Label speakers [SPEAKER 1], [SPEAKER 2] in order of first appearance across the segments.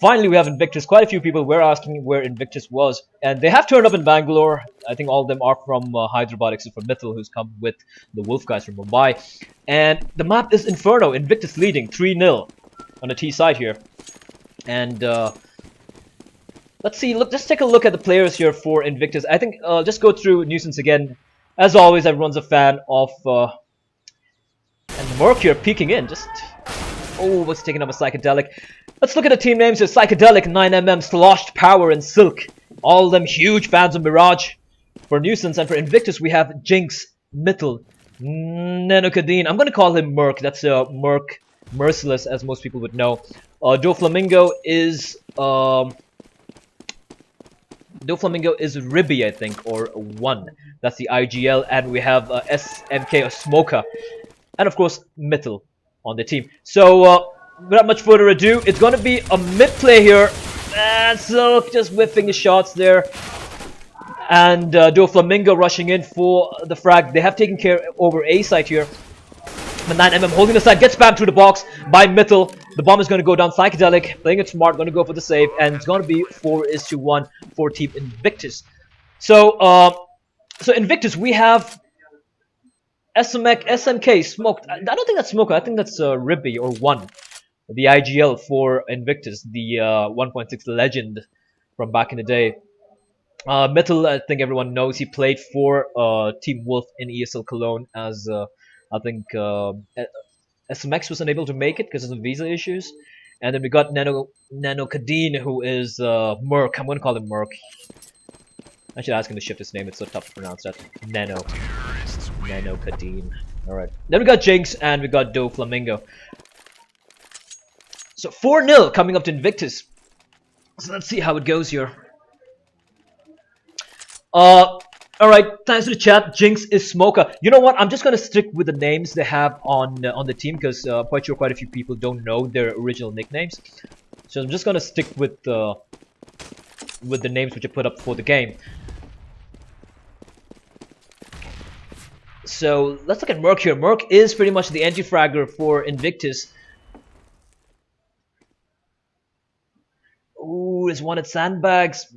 [SPEAKER 1] Finally, we have Invictus. Quite a few people were asking where Invictus was, and they have turned up in Bangalore. I think all of them are from Hyderabad, except for Mithil, who's come with the Wolf guys from Mumbai. And the map is Inferno. Invictus leading 3-0 on the T side here. And let's see. Let's take a look at the players here for Invictus. I think just go through Nuisance again. As always, everyone's a fan of and Merc here peeking in. Just what's taking up a psychedelic. Let's look at the team names here. Psychedelic, 9mm, Sloshed, Power, and Silk. All of them huge fans of Mirage. For Nuisance and for Invictus, we have Jinx, Mithil, Nanokadine. I'm going to call him Merc. That's Merc Merciless, as most people would know. Doflamingo is Ribby, I think, or 1. That's the IGL. And we have SMK, or Smoker. And of course, Mithil on the team. So, without much further ado, it's going to be a mid play here. And Silk just whiffing the shots there. And Doflamingo rushing in for the frag. They have taken care over A side here. But 9mm holding the side, gets spammed through the box by Mithil. The bomb is going to go down. Psychedelic, playing it smart, going to go for the save. And it's going to be 4-1 for Team Invictus. So, Invictus, we have SMK, Smoked. I don't think that's Smoker. I think that's Ribby or 1. The IGL for Invictus, the 1.6 legend from back in the day. Mithil, I think everyone knows, he played for Team Wolf in ESL Cologne, as I think SMX was unable to make it because of the visa issues. And then we got Nanokadine, who is Merc. I'm going to call him Merc. I should ask him to shift his name, it's so tough to pronounce that. Nanokadine. Alright. Then we got Jinx and we got Doflamingo. So 4-0 coming up to Invictus. So let's see how it goes here. Alright, thanks to the chat. Jinx is Smoker. You know what? I'm just gonna stick with the names they have on the team, because I'm quite sure quite a few people don't know their original nicknames. So I'm just gonna stick with the names which I put up for the game. So let's look at Merc here. Merc is pretty much the anti-fragger for Invictus. Ooh, there's one at Sandbags.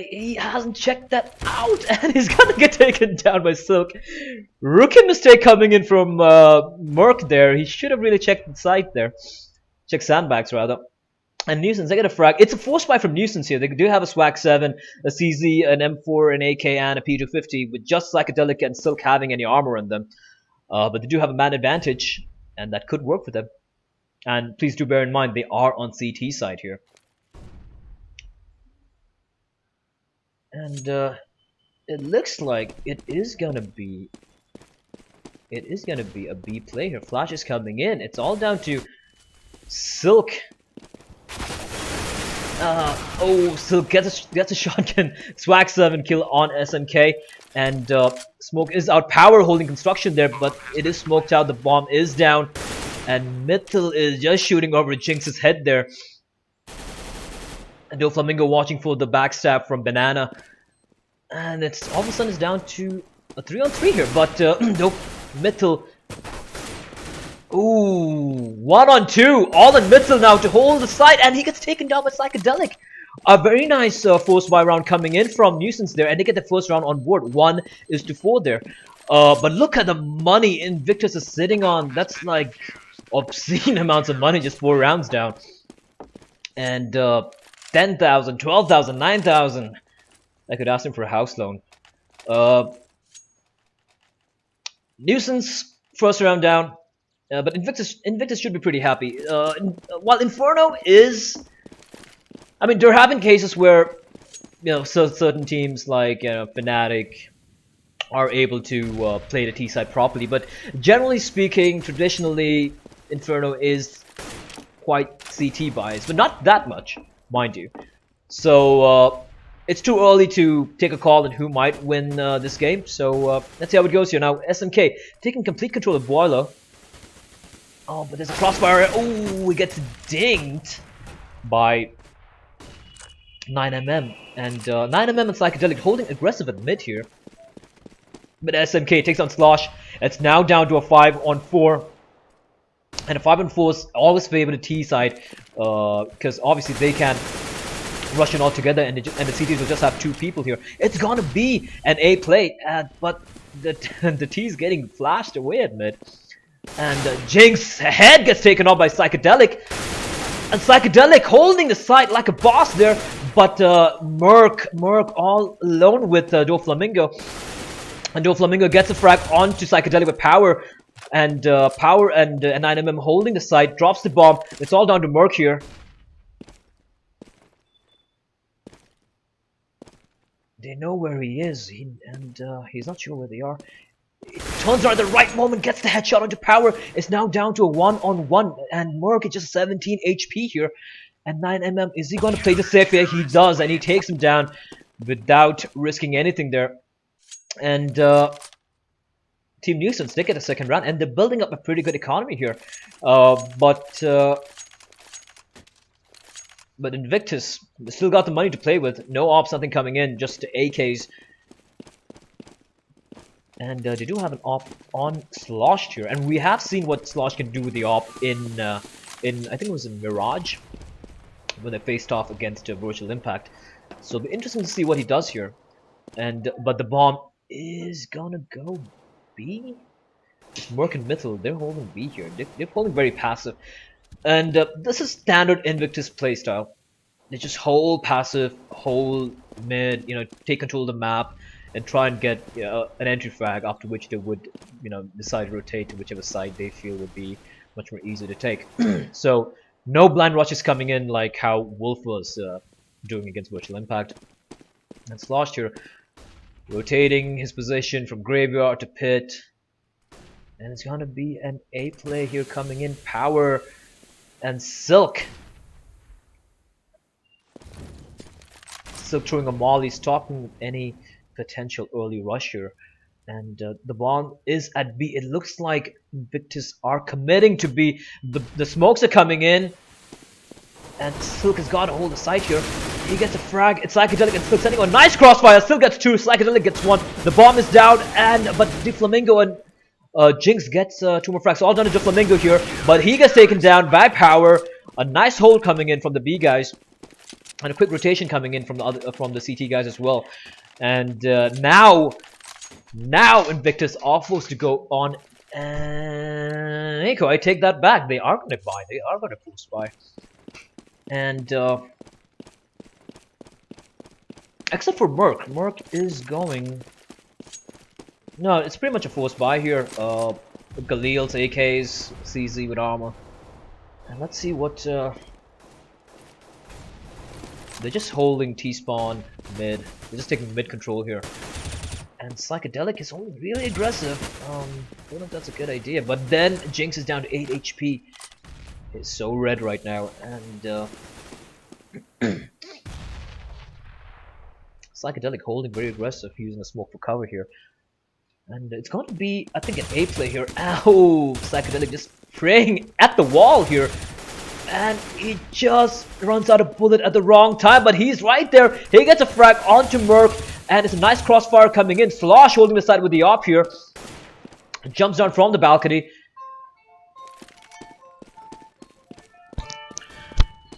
[SPEAKER 1] He hasn't checked that out, and he's gonna get taken down by Silk. Rookie mistake coming in from Merc there. He should have really checked the site there. Check Sandbags rather. And Nuisance, they get a frag. It's a force buy from Nuisance here. They do have a Swag 7, a CZ, an M4, an AK, and a P250 with just Psychedelic and Silk having any armor on them. But they do have a man advantage, and that could work for them. And please do bear in mind, they are on CT side here. And it looks like it is gonna be a B play here. Flash is coming in. It's all down to Silk. Silk gets a shotgun. Swag 7 kill on SMK, and Smoke is out. Power holding construction there, but it is smoked out. The bomb is down, and Mithil is just shooting over Jinx's head there. And Doflamingo watching for the backstab from Banana, and it's all of a sudden it's down to a 3-on-3 here. But Mithil. Ooh, 1-on-2, all in Mithil now to hold the side, and he gets taken down by Psychedelic. A very nice force buy round coming in from Nuisance there, and they get the first round on board. 1-4 there. But look at the money Invictus is sitting on. That's like obscene amounts of money, just 4 rounds down. And 10,000, 12,000, 9,000. I could ask him for a house loan. Nuisance, first round down. But Invictus should be pretty happy. While Inferno is... I mean, there have been cases where, you know, certain teams like Fnatic are able to play the T side properly. But generally speaking, traditionally, Inferno is quite CT biased. But not that much, mind you. So, it's too early to take a call on who might win this game. So, let's see how it goes here. Now, SMK taking complete control of Boiler. Oh, but there's a crossfire. Oh, he gets dinged by 9mm. And 9mm and Psychedelic holding aggressive at mid here. But SMK takes on Slosh. It's now down to a 5-on-4. And a 5-4 always favor the T side, because obviously they can rush in all together, and the CTs will just have 2 people here. It's gonna be an A play, but the the T's getting flashed away at mid. And Jinx' head gets taken off by Psychedelic. And Psychedelic holding the side like a boss there. But Merc all alone with Doflamingo. And Doflamingo gets a frag onto Psychedelic with Power. And Power and 9mm holding the side. Drops the bomb. It's all down to Merc here. They know where he is. And he's not sure where they are. It turns around at the right moment, gets the headshot onto Power. It's now down to a 1-on-1, and Merc is just 17 HP here. And 9mm, is he going to play the safe here? He does, and he takes him down without risking anything there. And Team Nuisance, they get a second round, and they're building up a pretty good economy here. But Invictus, they still got the money to play with. No ops, nothing coming in, just AKs. And they do have an op on Sloshed here, and we have seen what Slosh can do with the op in I think it was in Mirage when they faced off against Virtual Impact. So it'll be interesting to see what he does here. And but the bomb is gonna go B. It's Merc and Mythil, they're holding B here. They're holding very passive, and this is standard Invictus playstyle. They just hold passive, hold mid, take control of the map, and try and get an entry frag, after which they would decide to rotate to whichever side they feel would be much more easy to take. So no blind rushes coming in like how Wolf was doing against Virtual Impact. And Sloshed here rotating his position from graveyard to pit, and it's gonna be an A play here coming in. Power and Silk throwing a molly, stopping any potential early rusher. And the bomb is at B. It looks like Invictus are committing to B. The smokes are coming in, and Silk has got to hold the site here. He gets a frag. It's Psychedelic and Silk sending a nice crossfire. Still gets 2. Psychedelic gets 1. The bomb is down, but Doflamingo and Jinx gets 2 more frags. So all done to Doflamingo here, but he gets taken down by Power. A nice hold coming in from the B guys, and a quick rotation coming in from the CT guys as well. And now Invictus are forced to go on Echo. I take that back. They are going to buy. They are going to force buy. And except for Merc. Merc is going... No, it's pretty much a force buy here. Galil's, AKs, CZ with armor. And let's see what... They're just holding T-spawn mid. They're just taking mid control here. And Psychedelic is only really aggressive. Don't know if that's a good idea. But then Jinx is down to 8 HP. It's so red right now. And Psychedelic holding very aggressive, using a smoke for cover here. And it's going to be, I think, an A play here. Ow! Psychedelic just praying at the wall here. And he just runs out of bullet at the wrong time, but he's right there. He gets a frag onto Merc, and it's a nice crossfire coming in. Slosh holding the side with the op here. Jumps down from the balcony.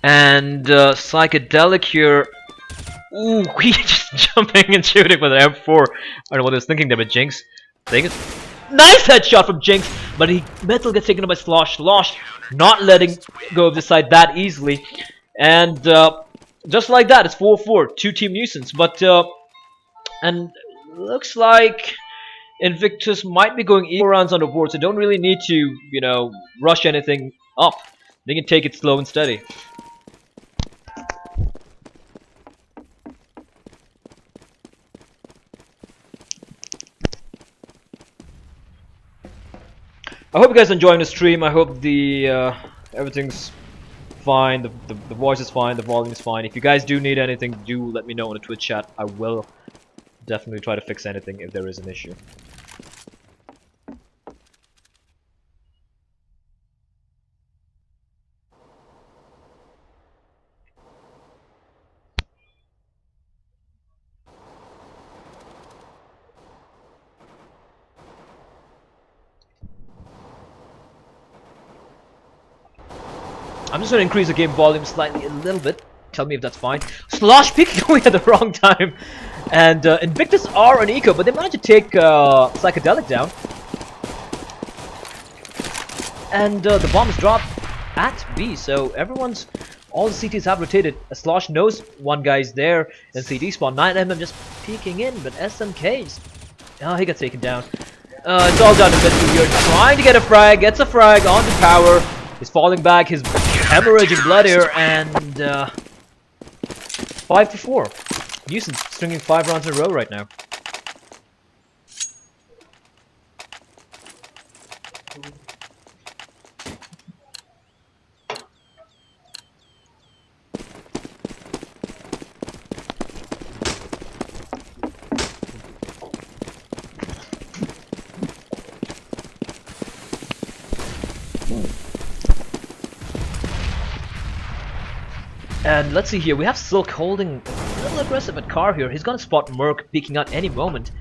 [SPEAKER 1] And Psychedelic here. Ooh, he's just jumping and shooting with an M4. I don't know what he was thinking there, but Jinx. Nice headshot from Jinx, but Metal gets taken up by Slosh. Slosh not letting go of this side that easily. And just like that, it's 4-4 to Team Nuisance. But, and looks like Invictus might be going 4 rounds on the board, so don't really need to, rush anything up. They can take it slow and steady. I hope you guys are enjoying the stream. I hope the everything's fine, the voice is fine, the volume is fine. If you guys do need anything, do let me know in the Twitch chat. I will definitely try to fix anything if there is an issue. I'm just gonna increase the game volume slightly a little bit. Tell me if that's fine. Slosh peeking away at the wrong time. And Invictus are on eco, but they managed to take Psychedelic down. And the bomb is dropped at B, so all the CTs have rotated. Slosh knows one guy's there in CT spawn. 9mm just peeking in, but SMK he gets taken down. It's all down to Mitchell here, trying to get a frag, gets a frag onto Power. He's falling back, his hemorrhaging blood here, and 5 for 4. Nuisance stringing 5 rounds in a row right now. And let's see here, we have Silk holding a little aggressive at car here. He's gonna spot Merc peeking out any moment.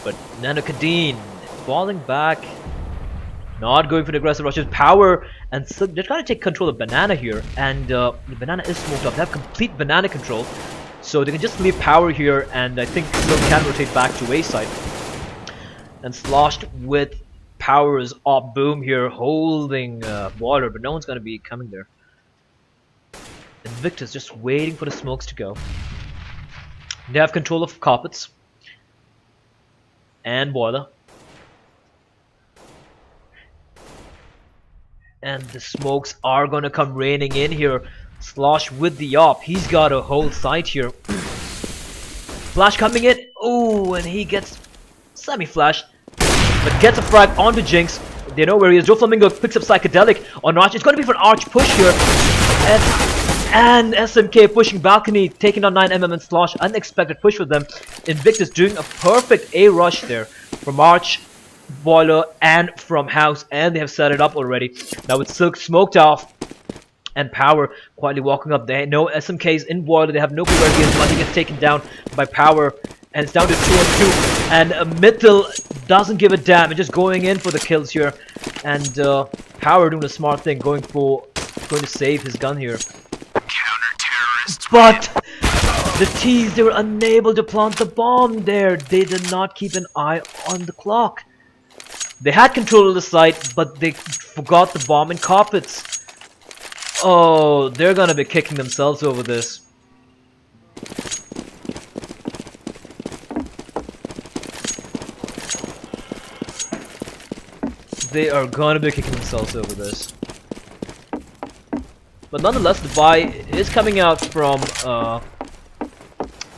[SPEAKER 1] But Nanokadine falling back, not going for the aggressive rushes. Power and Silk, they're trying to take control of Banana here. And the Banana is smoked up. They have complete Banana control. So they can just leave Power here, and I think Silk can rotate back to A side. And Sloshed with Power's op boom here, holding Water, but no one's gonna be coming there. Invictus just waiting for the smokes to go. They have control of carpets and boiler, and the smokes are gonna come raining in here. Slosh with the op, he's got a whole site here. Flash coming in, oh, and he gets semi-flash, but gets a frag onto Jinx. They know where he is. Joe Flamingo picks up Psychedelic on Arch. It's gonna be for an Arch push here, and SMK pushing balcony, taking down 9mm and Slosh. Unexpected push for them. Invictus doing a perfect A rush there from Arch, Boiler, and from House, and they have set it up already. Now with Silk smoked off and Power quietly walking up. They know SMK's in Boiler. They have no clue where he is, but he gets taken down by Power, and it's down to 2-on-2. And Mittel doesn't give a damn, and just going in for the kills here. And Power doing a smart thing, going to save his gun here. But the T's, they were unable to plant the bomb there. They did not keep an eye on the clock. They had control of the site, but they forgot the bomb in carpets. Oh, they're gonna be kicking themselves over this. They are gonna be kicking themselves over this. But nonetheless, the buy is coming out from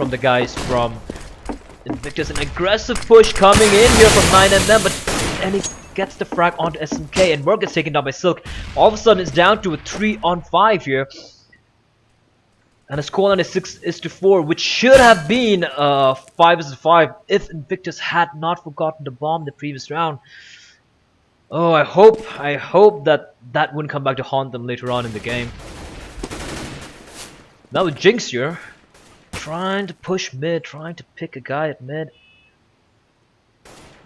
[SPEAKER 1] the guys from Invictus. An aggressive push coming in here from 9MM, and he gets the frag onto SMK, and Merc gets taken down by Silk. All of a sudden, it's down to a 3-on-5 here. And the scoreline is 6-4, which should have been 5-5 if Invictus had not forgotten the bomb the previous round. Oh, I hope that wouldn't come back to haunt them later on in the game. Now with Jinx here, trying to push mid, trying to pick a guy at mid.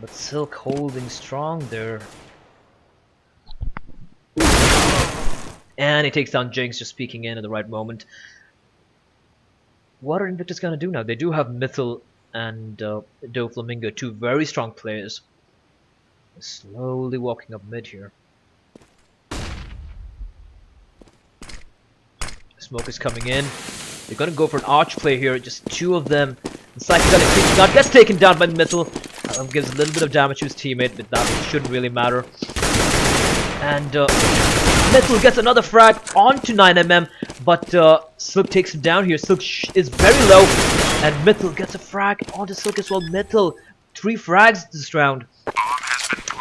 [SPEAKER 1] But Silk holding strong there. And he takes down Jinx, just peeking in at the right moment. What are Invictus gonna do now? They do have Mythil and Do Flamingo, two very strong players. Slowly walking up mid here. Smoke is coming in. They're gonna go for an arch play here. Just two of them. The Psychedelic creeping out, gets taken down by Mythil. Gives a little bit of damage to his teammate, but that shouldn't really matter. And Mythil gets another frag onto 9MM, but Silk takes him down here. Silk is very low, and Mythil gets a frag onto Silk as well. Mythil, 3 frags this round.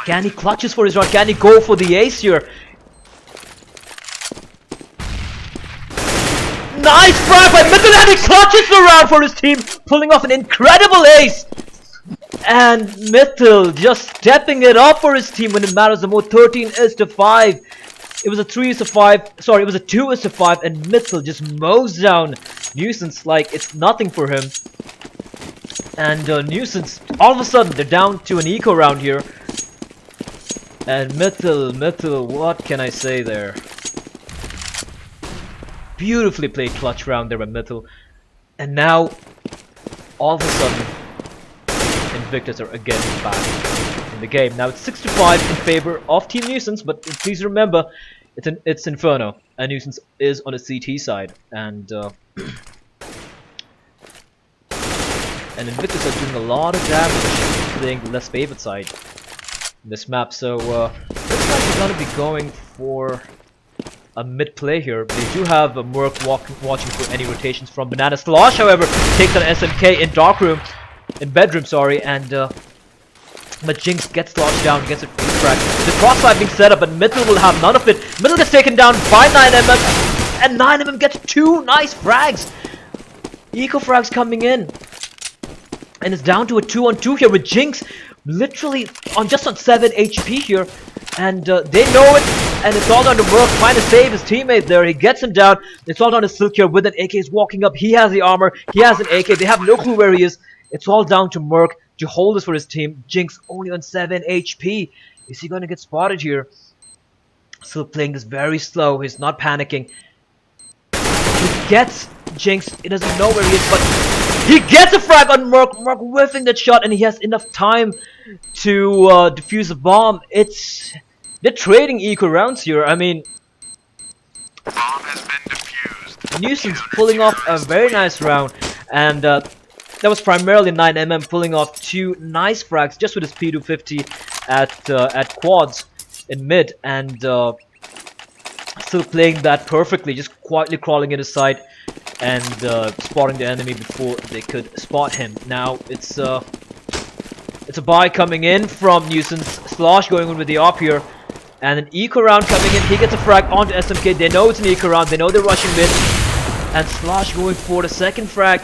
[SPEAKER 1] Can he clutches for his round? Can he go for the ace here? Nice frag by Mythil, and he clutches the round for his team, pulling off an incredible ace. And Mythil just stepping it up for his team when it matters the most. 13-5. It was a 3-5. Sorry, it was a 2-5, and Mythil just mows down Nuisance like it's nothing for him. And Nuisance, all of a sudden, they're down to an eco round here. And Mythil, what can I say there? Beautifully played clutch round there by Mittel. And now, all of a sudden, iNvictus are again back in the game. Now it's 6-5 in favor of Team Nuisance, but please remember, it's Inferno, and Nuisance is on the CT side, and iNvictus are doing a lot of damage, playing the less favored side in this map. So looks like they're gonna be going for a mid play here. They do have a Merc watching for any rotations from Banana. Slosh, however, takes an SMK in bedroom, sorry, and but Jinx gets Slosh down, gets a frag. The crossfire being set up, but Mittel will have none of it. Mittel gets taken down by 9mm, and 9mm gets 2 nice frags. Eco frags coming in, and it's down to a 2-on-2 here with Jinx literally just on 7 HP here. And they know it, and it's all down to Merc trying to save his teammate there. He gets him down. It's all down to Silk here with an AK. He's walking up. He has the armor. He has an AK. They have no clue where he is. It's all down to Merc to hold this for his team. Jinx only on 7 HP. Is he going to get spotted here? Silk playing this very slow. He's not panicking. He gets Jinx. He doesn't know where he is, but he gets a frag on Merc. Merc whiffing that shot, and he has enough time to defuse the bomb. They're trading eco rounds here. I mean,
[SPEAKER 2] bomb has been defused.
[SPEAKER 1] Nuisance pulling off a very nice round, and that was primarily 9mm pulling off 2 nice frags just with his P250 at quads in mid, and still playing that perfectly, just quietly crawling in his side and spotting the enemy before they could spot him. Now it's a buy coming in from Nuisance. Slosh going in with the op here. And an eco round coming in. He gets a frag onto SMK. They know it's an eco round. They know they're rushing mid. And Slosh going for the second frag.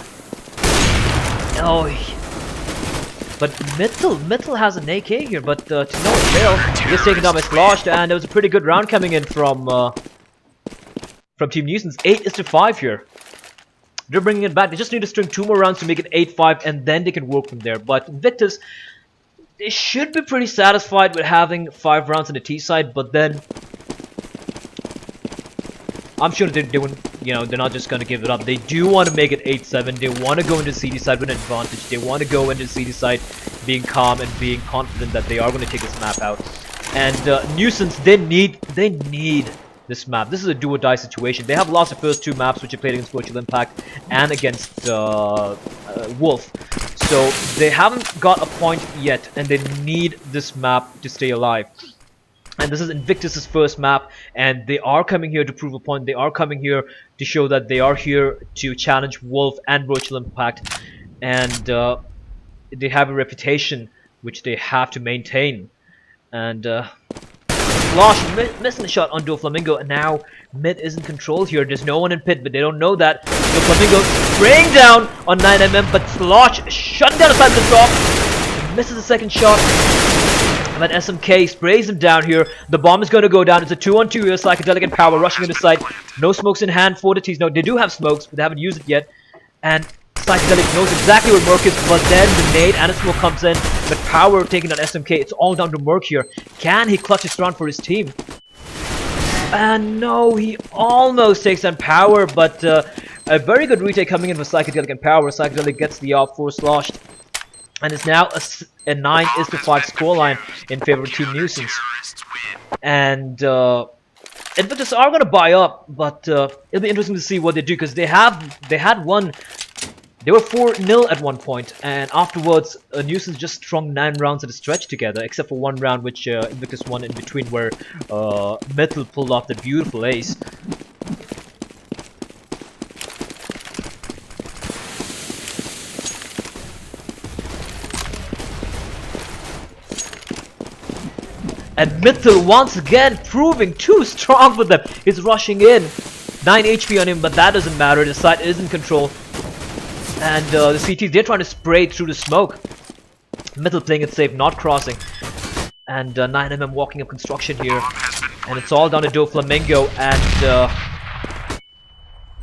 [SPEAKER 1] Oh. But Mittel has an AK here. But to no avail. He gets taken down by Slosh. And there was a pretty good round coming in from Team Nuisance. 8-5 here. They're bringing it back. They just need to string 2 more rounds to make it 8-5. And then they can work from there. But iNvictus, they should be pretty satisfied with having 5 rounds on the T side, but then I'm sure they wouldn't, they're not just gonna give it up. They do want to make it 8-7. They want to go into CD side with an advantage. They want to go into CD side being calm and being confident that they are going to take this map out. And Nuisance, they need this map. This is a do or die situation. They have lost the first 2 maps, which they played against Virtual Impact and against Wolf. So they haven't got a point yet, and they need this map to stay alive. And this is iNvictus' first map, and they are coming here to prove a point. They are coming here to show that they are here to challenge Wolf and Virtual Impact. And they have a reputation which they have to maintain. And Slosh missing the shot on Doflamingo, and now mid is in control here. There's no one in pit, but they don't know that. Doflamingo spraying down on 9mm, but Slosh shutting down the side of the drop. Misses the second shot. But SMK sprays him down here. The bomb is going to go down. It's a 2-on-2 here. Psychedelic and Power rushing into site. No smokes in hand for the T's. No, they do have smokes, but they haven't used it yet. And Psychedelic knows exactly where Merc is, but then the nade and a smoke comes in. But Power taking on SMK. It's all down to Merc here. Can he clutch this round for his team? And no, he almost takes on Power, but a very good retake coming in for Psychedelic and Power. Psychedelic gets the op for Slosh. And it's now a 9-5 scoreline in favor of Team Nuisance. And iNvictus are going to buy up, but it'll be interesting to see what they do, because they had won. They were 4-0 at one point, and afterwards Nuisance just strung 9 rounds at a stretch together, except for 1 round which iNvictus won in between, where Mittel pulled off the beautiful ace. And Mittel once again proving too strong for them. He's rushing in. 9 HP on him, but that doesn't matter. The side is in control. And the CTs, they're trying to spray through the smoke. Mittel playing it safe, not crossing. And 9mm walking up construction here. And it's all down to Doflamingo. And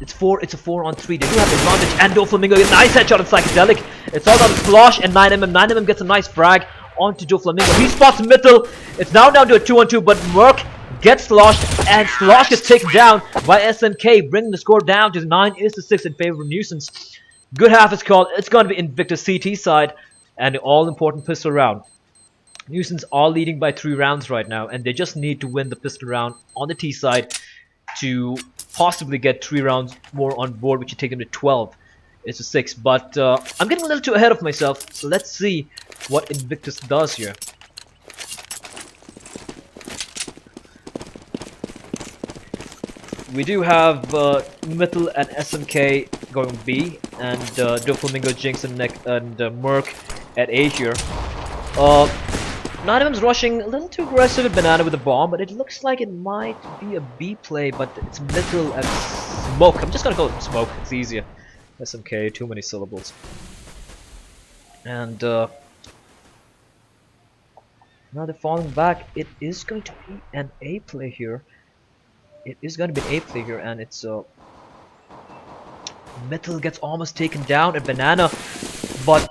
[SPEAKER 1] it's a 4-on-3. They do have advantage. And Doflamingo gets a nice headshot on Psychedelic. It's all down to Slosh and 9mm. 9mm gets a nice frag onto Doflamingo. He spots Mittel. It's now down to a 2-on-2, but Merc gets sloshed, and Slosh gets taken down by SMK, bringing the score down to 9-6 in favor of Nuisance. Good half is called. It's going to be Invictus CT side, and the all-important pistol round. Nuisance are leading by 3 rounds right now, and they just need to win the pistol round on the T side to possibly get 3 rounds more on board, which would take them to 12. It's a 6, but I'm getting a little too ahead of myself, so let's see what Invictus does here. We do have Mythal and SMK going B, and Doflamingo, Jinx, and Merc at A here. 9mm's rushing a little too aggressive at Banana with the bomb, but it looks like it might be a B play, but it's Mythal and Smoke. I'm just gonna call it Smoke, it's easier. SMK, too many syllables. And now they're falling back. It is going to be an A play here. It is going to be an A play here, and it's Mythal gets almost taken down at Banana, but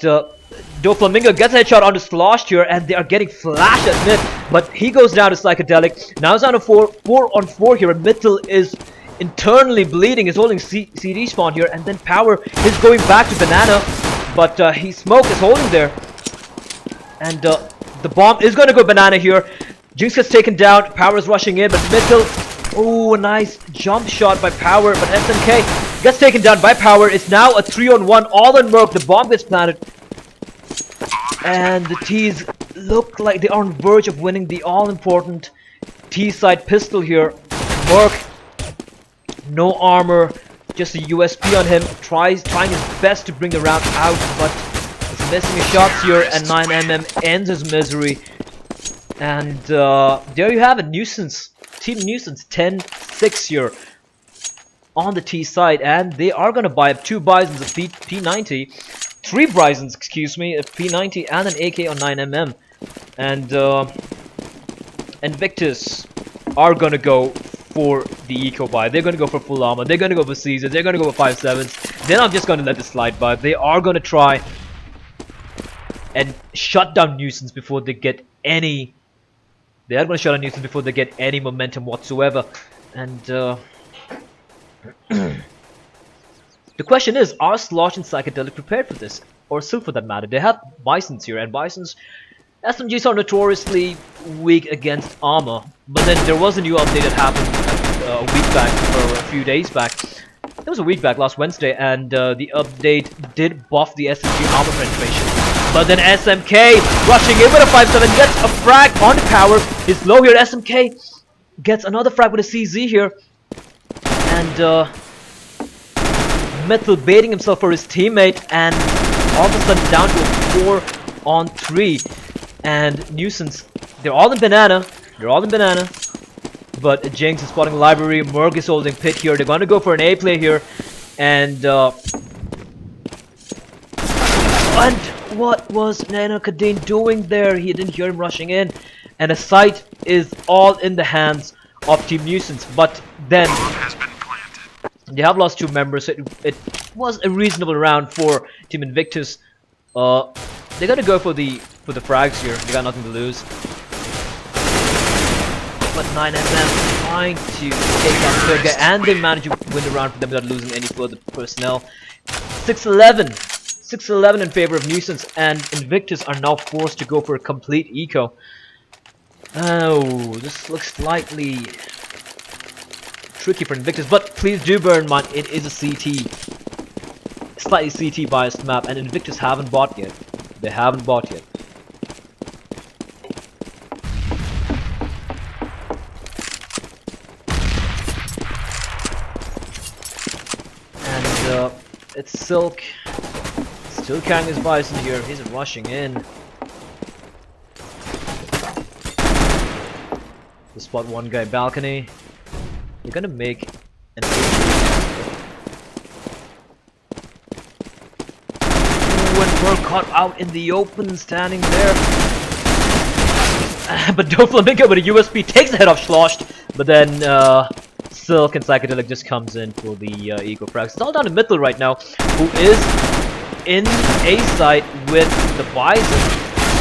[SPEAKER 1] Doflamingo gets a headshot onto Slosh here, and they are getting flashed at mid, but he goes down to Psychedelic. Now it's down to 4 on 4 here, and Mythal is internally bleeding. He's holding CD spawn here, and then Power is going back to Banana, but Smoke is holding there, and the bomb is going to go Banana here. Jinx gets taken down, Power is rushing in, but Mythal, oh, a nice jump shot by Power, but SMK gets taken down by Power. It's now a 3 on 1, all in Merc. The bomb gets planted, and the T's look like they are on verge of winning the all-important T-side pistol here. Merc, no armor, just a USP on him, trying his best to bring the round out, but he's missing his shots here, and 9mm ends his misery. And there you have it, Nuisance, Team Nuisance, 10-6 here on the T side, and they are going to buy up 2 Bisons, a P90, 3 Bisons, excuse me, a P90 and an AK on 9mm. And Invictus are going to go for the eco buy. They're going to go for full armor. They're going to go for Caesar. They're going to go for 5.7s. They're not just going to let this slide by. They are going to try and shut down Nuisance before they get any. They are going to shut down Nuisance before they get any momentum whatsoever. And the question is, are Slosh and Psychedelic prepared for this? Or Silk for that matter? They have Bisons here, and Bisons, SMGs are notoriously weak against armor. But then there was a new update that happened a week back, or a few days back. It was a week back, last Wednesday, and the update did buff the SMG armor penetration. But then SMK rushing in with a 5.7 gets a frag on the Power. He's low here. SMK gets another frag with a CZ here, and Mythal baiting himself for his teammate, and all of a sudden down to a 4 on 3. And Nuisance, they're all in Banana. They're all in Banana. But Jinx is spotting Library. Merc is holding Pit here. They're going to go for an A play here. And what was Nano Kadeen doing there? He didn't hear him rushing in. And the site is all in the hands of Team Nuisance. But then they have lost 2 members. So it was a reasonable round for Team Invictus. They're gonna go for the frags here. They got nothing to lose. But 9MM trying to take down third guy, and they manage to win the round for them without losing any further personnel. 6-11 in favor of Nuisance, and Invictus are now forced to go for a complete eco. Oh, this looks slightly tricky for Invictus, but please do bear in mind it is a CT, slightly CT biased map, and Invictus haven't bought yet. They haven't bought yet. And it's Silk still carrying his Bison here. He's rushing in. To spot one guy balcony. They're gonna make an when Merc caught out in the open, standing there. But Doflamingo with a USP takes the head off Sloshed, but then Silk and Psychedelic just comes in for the eco frags. It's all down to Mythal right now, who is in A site with the Bison.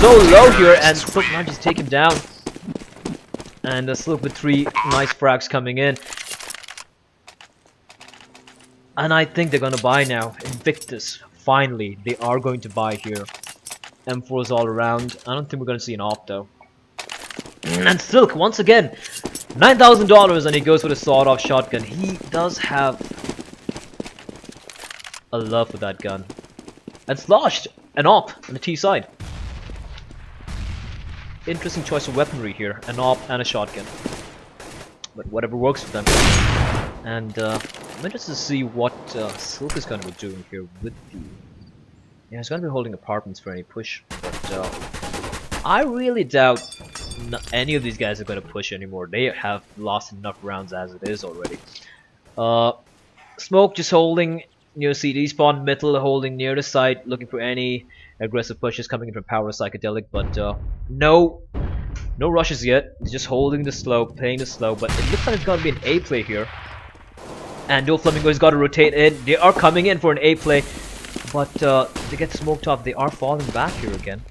[SPEAKER 1] So low here, and Silk manages to take him down. And Silk with 3 nice frags coming in. And I think they're gonna buy now. Invictus, finally, they are going to buy here. M4s all around. I don't think we're gonna see an op though. And Silk, once again, $9,000, and he goes for the sawed-off shotgun. He does have a love for that gun. And Sloshed, an op on the T side. Interesting choice of weaponry here, an op and a shotgun. But whatever works for them. And I'm interested to see what Silk is going to be doing here with the... Yeah, he's going to be holding apartments for any push. But I really doubt any of these guys are going to push anymore. They have lost enough rounds as it is already. Smoke just holding near CD spawn, Metal holding near the site, looking for any aggressive pushes coming in from Power Psychedelic, but no rushes yet. He's just holding the slope, playing the slope, but it looks like it's going to be an A play here. And Doflamingo has got to rotate in. They are coming in for an A play, but they get smoked off. They are falling back here again.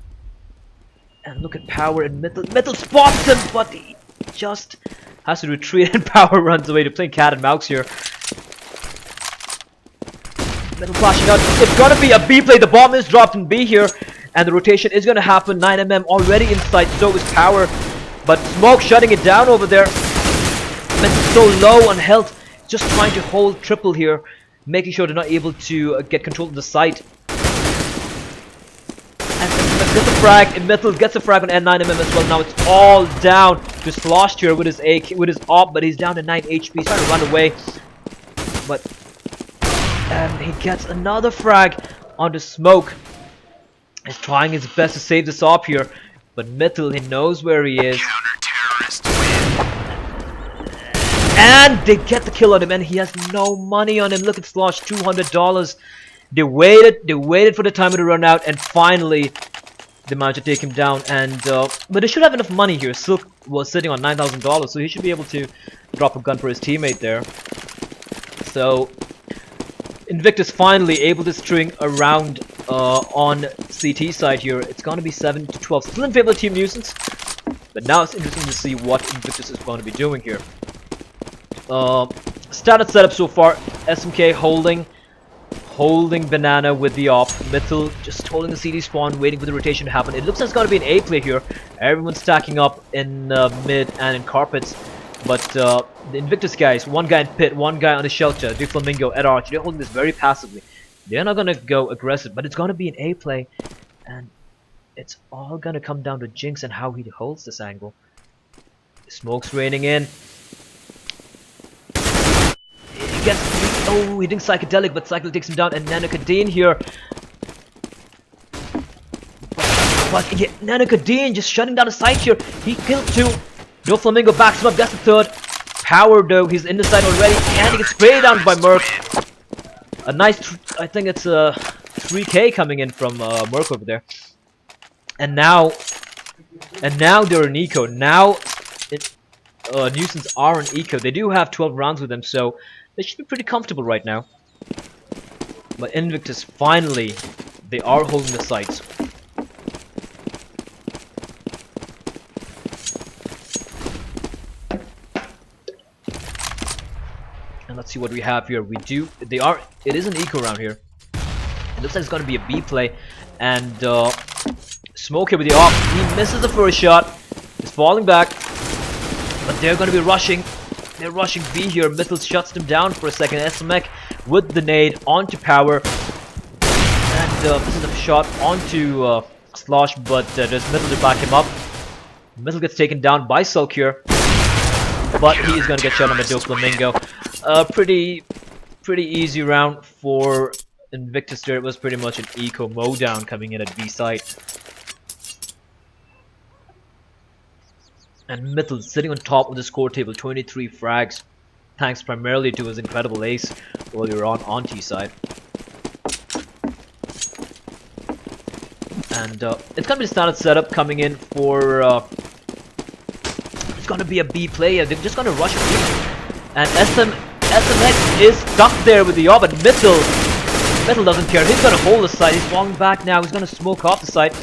[SPEAKER 1] And look at Power and Metal. Metal spots him, but he just has to retreat, and Power runs away. They're playing cat and mouse here. Metal flashing out. It's gonna be a B play. The bomb is dropped in B here, and the rotation is gonna happen. 9mm already in sight. So is Power, but Smoke shutting it down over there. Metal's so low on health, just trying to hold triple here, making sure they're not able to get control of the site. And gets a frag, and Metal gets a frag on N9mm as well. Now it's all down to Sloshed here with his op, but he's down to 9 HP. He's trying to run away, but and he gets another frag onto Smoke. He's trying his best to save this op here, but Metal, he knows where he is. And they get the kill on him, and he has no money on him. Look at Slosh, $200. They waited for the timer to run out, and finally they managed to take him down. And but they should have enough money here. Silk was sitting on $9,000, so he should be able to drop a gun for his teammate there. So Invictus finally able to string around on CT side here. It's going to be 7-12, still in favor of Team Nuisance, but now it's interesting to see what Invictus is going to be doing here. Standard setup so far. SMK holding Banana with the op. Metal just holding the CD spawn, waiting for the rotation to happen. It looks like it's going to be an A play here. Everyone's stacking up in mid and in carpets. But the Invictus guys, one guy in pit, one guy on the shelter, Doflamingo at Arch, they're holding this very passively. They're not going to go aggressive, but it's going to be an A play. And it's all going to come down to Jinx and how he holds this angle. Smoke's raining in. Oh, he didn't Psychedelic, but Psychedelic takes him down, and Nanocadine here. But yeah, Nanocadine just shutting down the site here. He killed 2. Doflamingo backs him up, that's the 3rd. Power though, he's in the site already, and he gets sprayed down by Merc. A nice, I think it's a 3K coming in from Merc over there. And now they're in eco. Now Nuisance are in eco. They do have 12 rounds with them, so they should be pretty comfortable right now. But Invictus, finally, they are holding the sites. And let's see what we have here. It is an eco round here. It looks like it's going to be a B play. And Smoke here with the op. He misses the first shot. He's falling back. But they're going to be rushing. They're rushing B here. Metal shuts them down for a second. SMK with the nade onto Power. And this is a shot onto Slosh, but there's Metal to back him up. Metal gets taken down by Sulk here. But he is going to get shot on by Doflamingo. Pretty easy round for Invictus there. It was pretty much an eco mowdown coming in at B site. And Metal sitting on top of the score table, 23 frags, thanks primarily to his incredible ace earlier on T side. And it's gonna be the standard setup coming in for. It's gonna be a B player. They're just gonna rush B. And SMX is stuck there with the op, but Metal doesn't care. He's gonna hold the site. He's falling back now. He's gonna smoke off the site.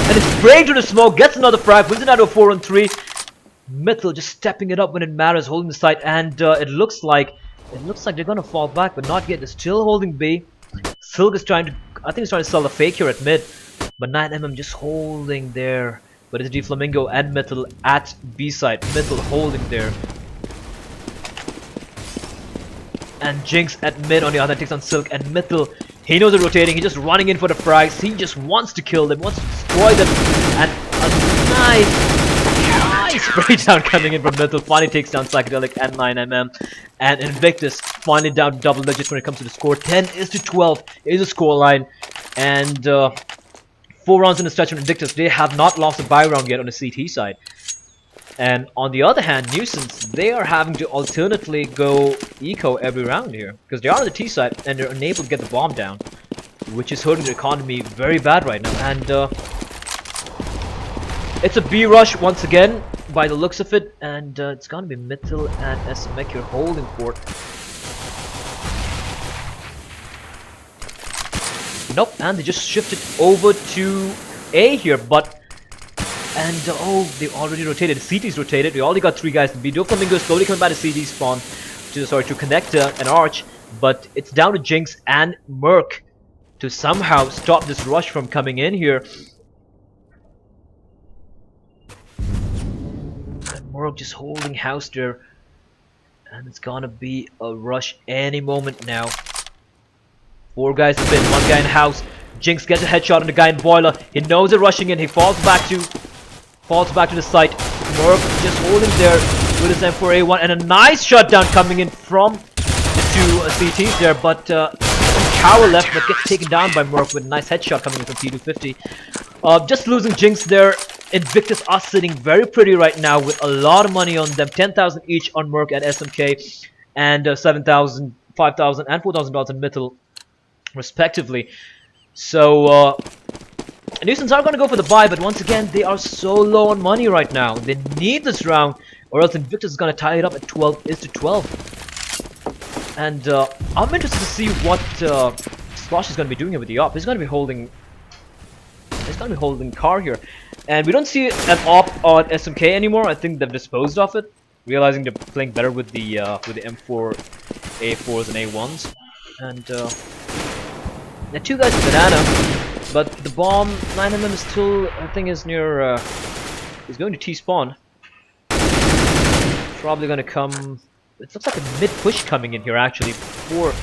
[SPEAKER 1] And it's spraying through the smoke, gets another frag, wins it out to a 4-on-3. Mythil just stepping it up when it matters, holding the site, and it looks like they're gonna fall back, but not yet. They're still holding B. Silk is trying to, I think he's trying to sell the fake here at mid, but 9mm just holding there. But it's Flamingo and Mythil at B side. Mythil holding there. And Jinx at mid on the other takes on Silk, and Mythil, he knows they're rotating, he's just running in for the frags, he just wants to kill them, wants to destroy them, and a nice spray down coming in from Mythil, finally takes down Psychedelic and 9mm, and iNvictus finally down to double digits when it comes to the score. 10-12 is the scoreline, and 4 rounds in the stretch from iNvictus. They have not lost a buy round yet on the CT side. And on the other hand, Nuisance, they are having to alternately go eco every round here, because they are on the T side and they're unable to get the bomb down, which is hurting the economy very bad right now. And it's a B rush once again by the looks of it, and it's gonna be Mythil and SMEC here holding fort. Nope, and they just shifted over to A here, but oh, they already rotated. The CT's rotated. We already got 3 guys. The Flamingo is slowly coming back to CT spawn to connect an arch, but it's down to Jinx and Merc to somehow stop this rush from coming in here. And Merc just holding house there, and it's gonna be a rush any moment now. 4 guys in bin, 1 guy in house. Jinx gets a headshot on the guy in boiler. He knows they're rushing in. He falls back to the site. Merc just holding there with his M4A1, and a nice shutdown coming in from the 2 CTs there, but Cower left, but gets taken down by Merc with a nice headshot coming in from P250. Just losing Jinx there. iNvictus are sitting very pretty right now with a lot of money on them. 10,000 each on Merc and SMK, and 7,000, 5,000, and $4,000 in Mythil, respectively. So Nuisance are going to go for the buy, but once again, they are so low on money right now. They need this round, or else iNvictus is going to tie it up at 12-12. And I'm interested to see what Slosh is going to be doing here with the op. He's going to be holding car here, and we don't see an op on SMK anymore. I think they've disposed of it, realizing they're playing better with the M4 A4s and A1s. And the 2 guys in banana. But the bomb, 9mm is still, I think, is near, is going to T-spawn. Probably going to come, it looks like a mid-push coming in here, actually, for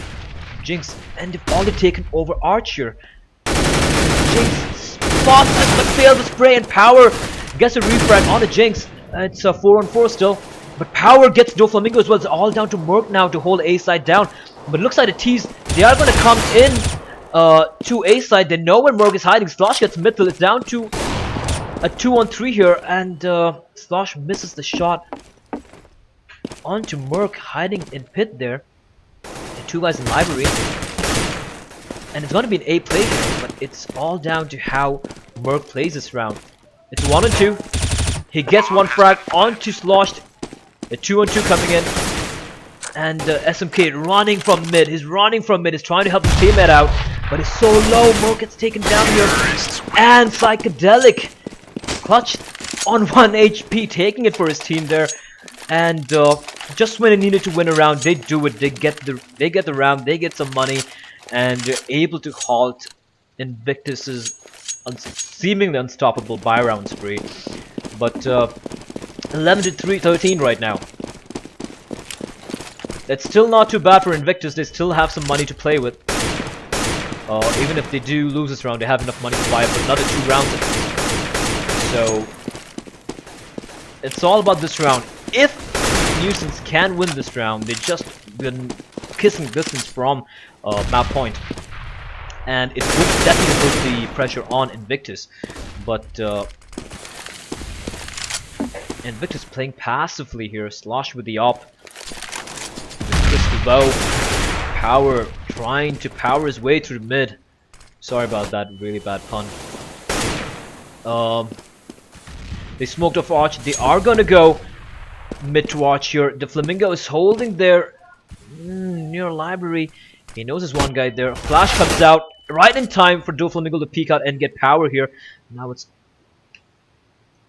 [SPEAKER 1] Jinx. And they've already taken over Archer. Jinx spots it, but fails the spray, and Power gets a refrag on the Jinx. It's a 4-on-4 still. But Power gets Doflamingo as well. It's all down to Merc now to hold A side down. But it looks like the T's, they are going to come in to A side. They know where Merc is hiding. Slosh gets Mythil. It's down to a 2-on-3 here, and Slosh misses the shot onto Merc hiding in pit there. The 2 guys in library, and it's going to be an A play here, but it's all down to how Merc plays this round. It's 1-on-2. He gets 1 frag onto Slosh. The 2-on-2 coming in, and SMK running from mid. He's running from mid. He's trying to help his teammate out, but it's so low. Merc gets taken down here, and Psychedelic clutch on 1 HP, taking it for his team there. And just when they needed to win a round, they do it. They get the round. They get some money, and they're able to halt iNvictus's seemingly unstoppable buy round spree. But 11-13 right now. That's still not too bad for iNvictus. They still have some money to play with. Even if they do lose this round, they have enough money to buy up another 2 rounds. So it's all about this round. If Nuisance can win this round, they've just been kissing distance from map point, and it would definitely put the pressure on iNvictus. But iNvictus playing passively here. Slosh with the op. Crystal bow. Power trying to power his way through mid. Sorry about that, really bad pun. They smoked off Arch. They are gonna go mid to Arch here. The Flamingo is holding there near library. He knows there's 1 guy there. Flash comes out right in time for Doflamingo to peek out and get power here. Now it's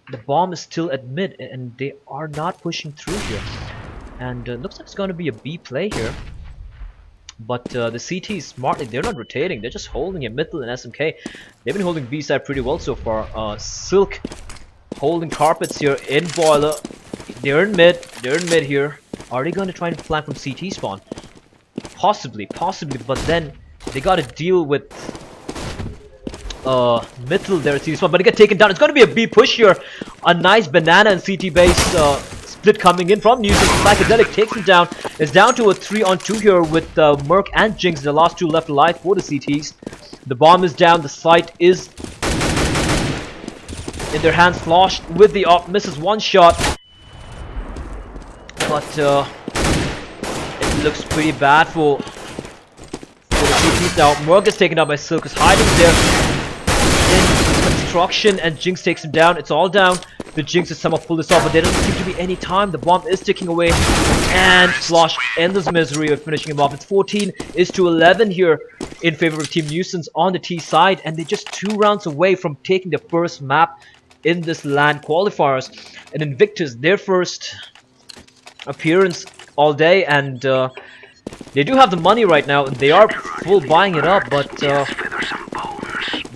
[SPEAKER 1] The bomb is still at mid, and they are not pushing through here. And looks like it's going to be a B play here. But the CT smartly, they're not rotating, they're just holding it. Mittel and SMK, they've been holding B side pretty well so far. Silk holding carpets here in boiler. They're in mid here. Are they going to try and flank from CT spawn? Possibly, but then they got to deal with Mittel there at CT spawn, but they get taken down. It's going to be a B push here. A nice banana and CT base split coming in from Nuisance. Psychedelic takes him down. It's down to a 3-on-2 here with Merc and Jinx, the last two left alive for the CTs. The bomb is down. The site is in their hands. Sloshed with the op, misses one shot, but it looks pretty bad for the CTs now. Merc is taken out by Silk, is hiding there in construction, and Jinx takes him down. It's all down. The Jinx is somehow pull this off, but there doesn't seem to be any time. The bomb is ticking away, and Slosh ends his misery of finishing him off. It's 14-11 here in favor of Team Nuisance on the T side, and they're just 2 rounds away from taking the first map in this LAN qualifiers. And iNvictus, their first appearance all day, and they do have the money right now, and they are full buying it up, but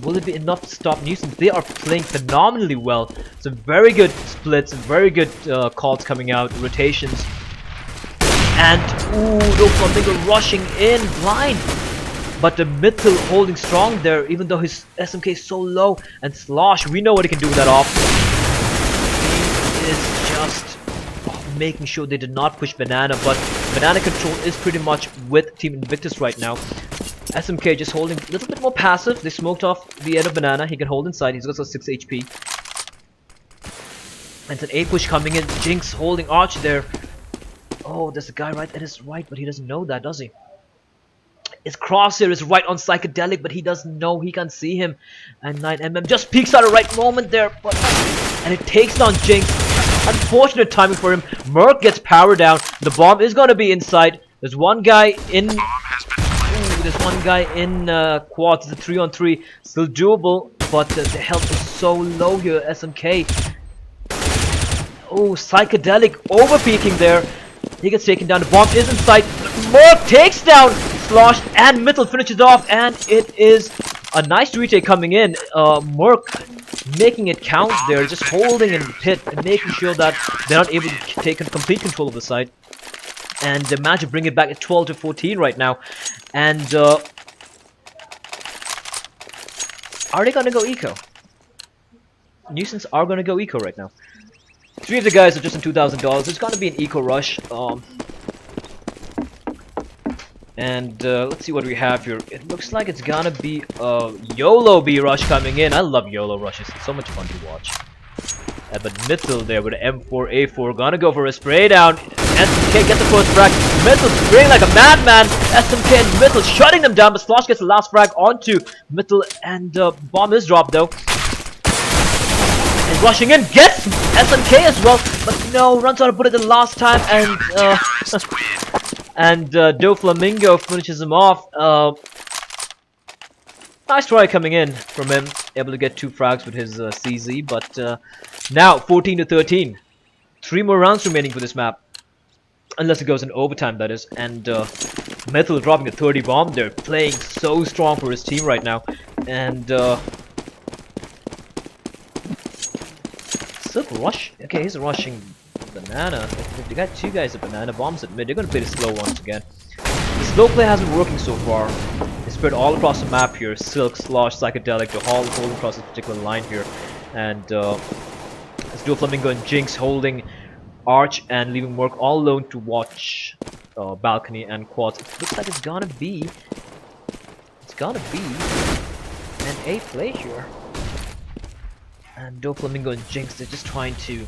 [SPEAKER 1] will it be enough to stop Nuisance? They are playing phenomenally well. Some very good splits and very good calls coming out, rotations. And, ooh, no Flamingo rushing in blind. But the Mittel holding strong there, even though his SMK is so low. And Slosh, we know what he can do with that off. He is just making sure they did not push Banana, but Banana control is pretty much with Team iNvictus right now. SMK just holding a little bit more passive. They smoked off the end of Banana. He can hold inside. He's also 6 HP. And it's an A push coming in. Jinx holding Arch there. Oh, there's a guy right at his right, but he doesn't know that, does he? His crosshair is right on Psychedelic, but he doesn't know. He can't see him. And 9mm just peeks at the right moment there. But and it takes down Jinx. Unfortunate timing for him. Merc gets power down. The bomb is going to be inside. There's one guy in... There's one guy in quads. It's a 3-on-3. Still doable, but the health is so low here. SMK. Oh, Psychedelic over-peeking there. He gets taken down. The bomb is in sight. Merc takes down Slosh, and Mittel finishes off, and it is a nice retake coming in. Merc making it count there, just holding in pit and making sure that they're not able to take complete control of the site. And they managed to bring it back at 12-14 right now. And are they gonna go eco? Nuisance are gonna go eco right now. 3 of the guys are just in $2,000. It's gonna be an eco rush. And let's see what we have here. It looks like it's gonna be a YOLO B rush coming in. I love YOLO rushes. It's so much fun to watch. But Mittel there with an M4A4 gonna go for a spray down. SMK gets the first frag. Mittel spraying like a madman. SMK and Mittel shutting them down, but Slosh gets the last frag onto Mittel, and bomb is dropped though. And rushing in, gets SMK as well, but no, runs out of bullet the last time, and Do Flamingo finishes him off. Nice try coming in from him, able to get 2 frags with his CZ, but now 14-13. 3 more rounds remaining for this map. Unless it goes in overtime, that is. And Mittel dropping a 30 bomb. They're playing so strong for his team right now. And Silk rush. Okay, he's rushing Banana. If they got 2 guys at Banana, bombs at mid, they're gonna play the slow ones again. The slow play has been working so far. They spread all across the map here. Silk, Slosh, Psychedelic, they're all holding across this particular line here. And it's Dual Flamingo and Jinx holding Arch and leaving Merc all alone to watch balcony and quads. It looks like it's gonna be an A play here. And Do Flamingo and Jinx, they're just trying to...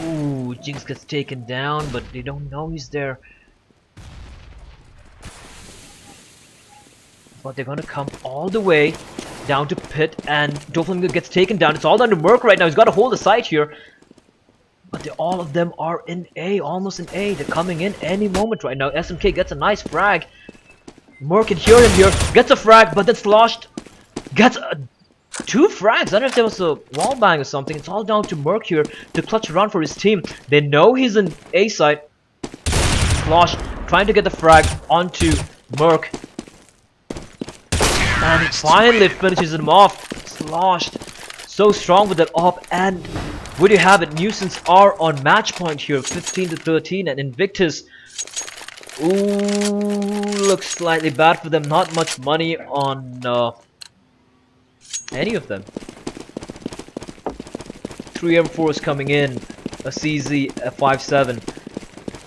[SPEAKER 1] Ooh, Jinx gets taken down, but they don't know he's there. But they're gonna come all the way down to pit, and Do Flamingo gets taken down. It's all down to Merc right now. He's got to hold the site here. But all of them are in A, almost in A. They're coming in any moment right now. SMK gets a nice frag. Merc can hear him here, gets a frag, but then Sloshed gets a 2 frags. I don't know if there was a wall bang or something. It's all down to Merc here to clutch around for his team. They know he's in A side. Slosh trying to get the frag onto Merc. And finally finishes him off. Sloshed. So strong with that op. And where do you have it? Nuisance are on match point here. 15-13. And iNvictus. Ooh, looks slightly bad for them. Not much money on any of them. 3 M4s coming in. A CZ, a 5.7.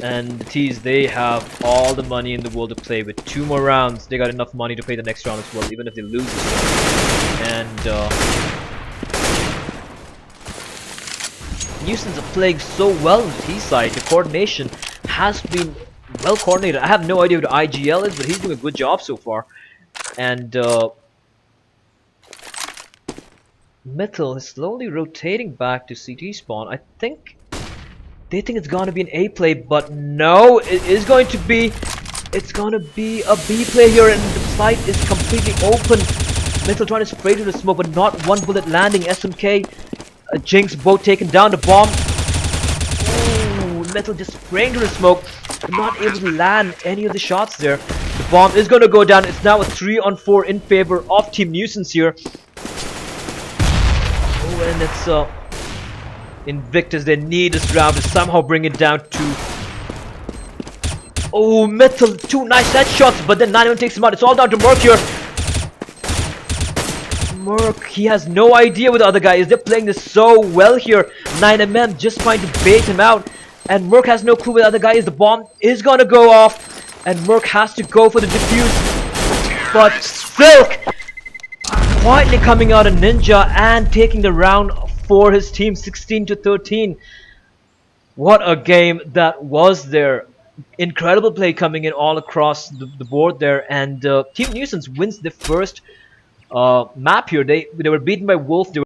[SPEAKER 1] And the T's, they have all the money in the world to play with. 2 more rounds, they got enough money to play the next round as well, even if they lose this one. And Nuisance are playing so well on the T side. The coordination has been well coordinated. I have no idea who the IGL is, but he's doing a good job so far. And Metal is slowly rotating back to CT spawn. I think they think it's gonna be an A play, but no, it is going to be. It's gonna be a B play here, and the site is completely open. Metal trying to spray to the smoke, but not one bullet landing. SMK, Jinx both taken down. The bomb. Ooh, Metal just spraying to the smoke, but not able to land any of the shots there. The bomb is gonna go down. It's now a 3-on-4 in favor of Team Nuisance here. Oh, and it's iNvictus, they need this round to somehow bring it down to... Oh, Metal, 2 nice headshots, but then 91 takes him out. It's all down to Merc here. Merc, he has no idea what the other guy is. They're playing this so well here. 9mm just trying to bait him out. And Merc has no clue where the other guy is. The bomb is gonna go off. And Merc has to go for the defuse. But Silk quietly coming out a ninja and taking the round for his team, 16-13. What a game that was there. Incredible play coming in all across the board there. And Team Nuisance wins the first map here. They were beaten by Wolf. They were